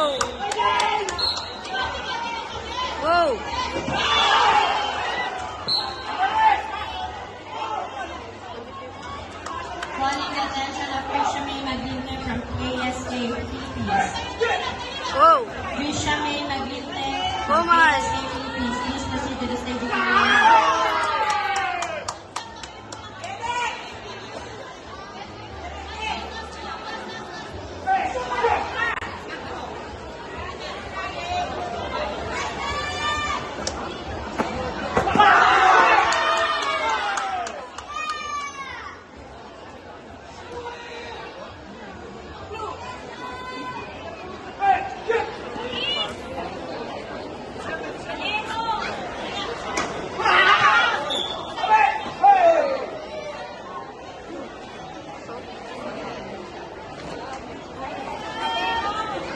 Wow! Wow! Calling the attention of Risha May Maglinte from ASK Philippines. Wow! Risha May Maglinte Oh from my! ASK Philippines. Please proceed to the stage of the meeting.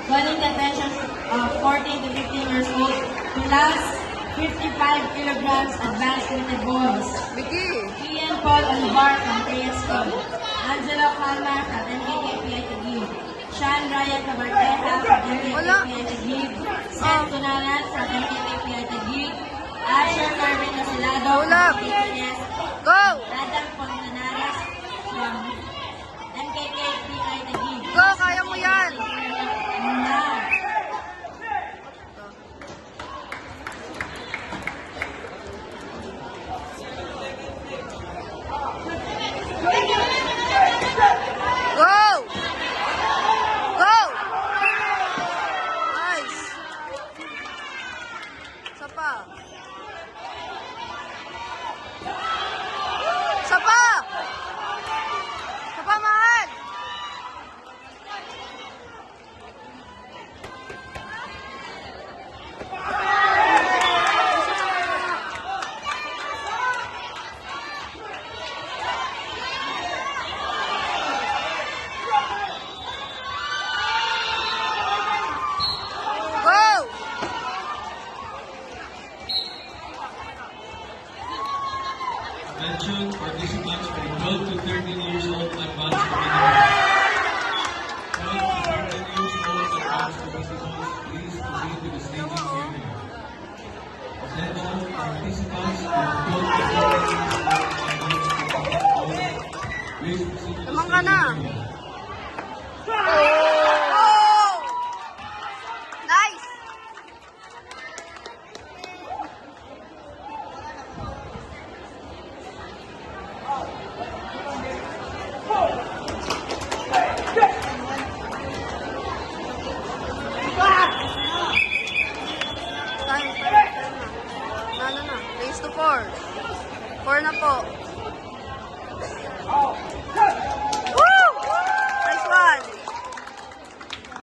Calling the attention of 14 to 15 years old who lost 55 kilograms advanced limited boys. Vicky! Ian Paul Olivar from ASK. Angelo Calma from NKKPI Taguig. Sean Ryan Cabarteta from NKKPI Taguig. Seth Cunanan from NKKPI Taguig. Asher Carmen Nasilado Hold up. from PTS. Go! Adam Pontanares from NKKPI Taguig. Go! Kaya mo yan! Now. Go! Go! Nice! Isa pa. Isa pa! Isa pa, mahal! Go! Attention, participants from 12 to 13 years old advanced participants, please proceed to the staging area. Attention, participants from 12 to 13 years old advanced participants, please proceed to the Tumang ka na. staging area. Oh! Nice! Time na. Na. Race to 4. 4 na po.